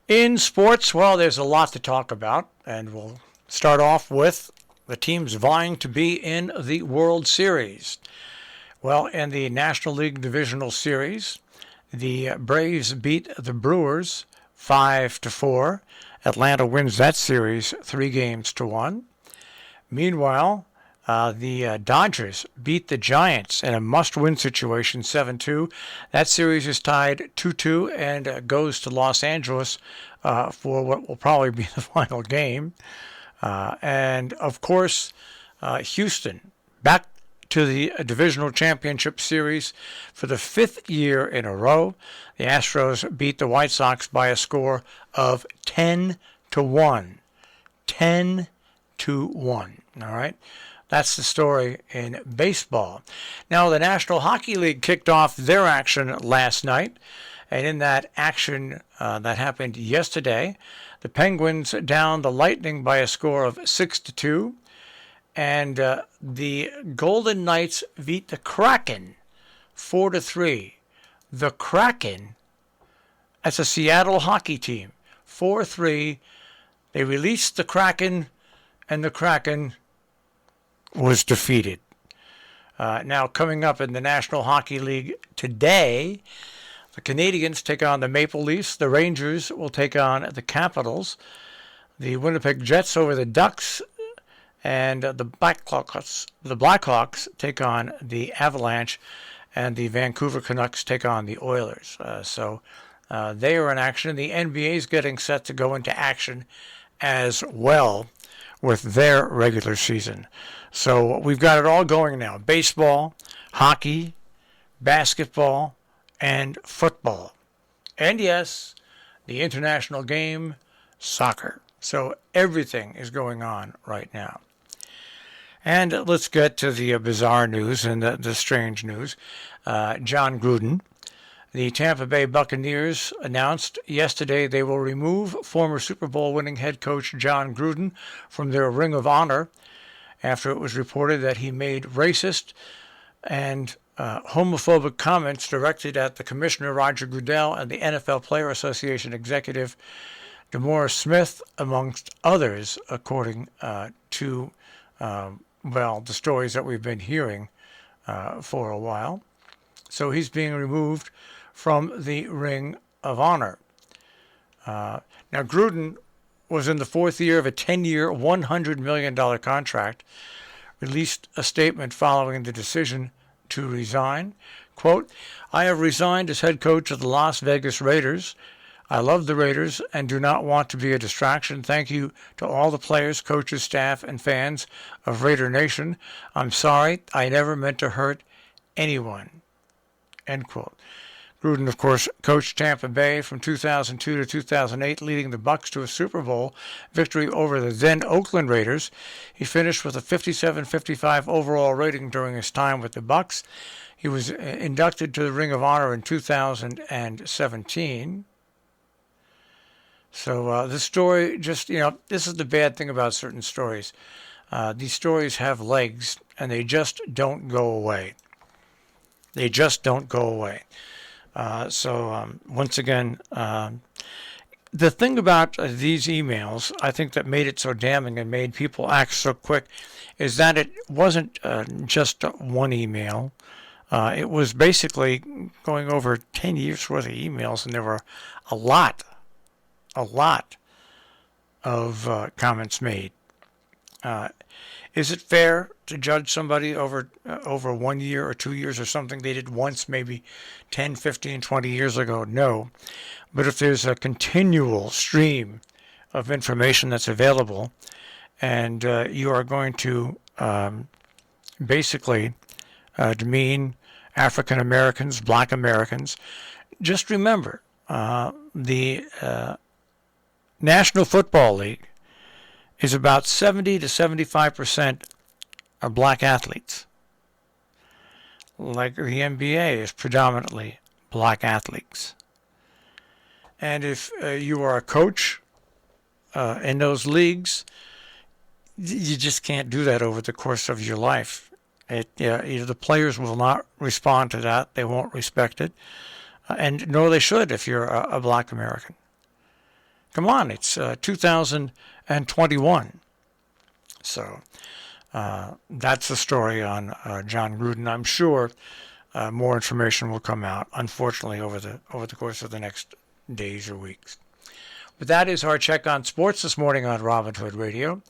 In sports, well, there's a lot to talk about, and we'll start off with the teams vying to be in the World Series. Well, in the National League Divisional Series, the Braves beat the Brewers 5-4. Atlanta wins that series 3-1. Meanwhile, the Dodgers beat the Giants in a must-win situation 7-2. That series is tied 2-2 and goes to Los Angeles for what will probably be the final game. And, of course, Houston back to the Divisional Championship Series for the fifth year in a row. The Astros beat the White Sox by a score of 10-1. 10-1. All right? That's the story in baseball. Now, the National Hockey League kicked off their action last night. And in that action that happened yesterday, the Penguins downed the Lightning by a score of 6-2. And the Golden Knights beat the Kraken 4-3. The Kraken, that's a Seattle hockey team, 4-3. They released the Kraken, and the Kraken was defeated. Now, coming up in the National Hockey League today, the Canadiens take on the Maple Leafs. The Rangers will take on the Capitals. The Winnipeg Jets over the Ducks. And the Blackhawks take on the Avalanche, and the Vancouver Canucks take on the Oilers. So they are in action. The NBA is getting set to go into action as well with their regular season. So we've got it all going now. Baseball, hockey, basketball, and football. And yes, the international game, soccer. So everything is going on right now. And let's get to the bizarre news and the strange news. Jon Gruden, the Tampa Bay Buccaneers, announced yesterday they will remove former Super Bowl winning head coach Jon Gruden from their Ring of Honor after it was reported that he made racist and homophobic comments directed at the Commissioner Roger Goodell and the NFL Player Association executive DeMaurice Smith, amongst others, according to the stories that we've been hearing for a while. So he's being removed from the Ring of Honor. Now, Gruden was in the fourth year of a 10-year, $100 million contract, released a statement following the decision to resign. Quote, "I have resigned as head coach of the Las Vegas Raiders. I love the Raiders and do not want to be a distraction. Thank you to all the players, coaches, staff, and fans of Raider Nation. I'm sorry. I never meant to hurt anyone." End quote. Gruden, of course, coached Tampa Bay from 2002 to 2008, leading the Bucs to a Super Bowl victory over the then Oakland Raiders. He finished with a 57-55 overall rating during his time with the Bucs. He was inducted to the Ring of Honor in 2017. So this story just, this is the bad thing about certain stories. These stories have legs, and they just don't go away. They just don't go away. Once again, the thing about these emails, I think that made it so damning and made people act so quick, is that it wasn't just one email. It was basically going over 10 years worth of emails, and there were a lot of comments made. Is it fair to judge somebody over 1 year or 2 years or something they did once, maybe 10, 15, 20 years ago? No. But if there's a continual stream of information that's available, and you are going to basically demean African Americans, Black Americans, just remember the National Football League is about 70 to 75% are black athletes. Like the NBA is predominantly black athletes. And if you are a coach in those leagues, you just can't do that over the course of your life. The players will not respond to that. They won't respect it. And nor they should if you're a black American. Come on, it's 2021. So that's the story on Jon Gruden. I'm sure more information will come out, unfortunately, over the course of the next days or weeks. But that is our check on sports this morning on Robin Hood Radio.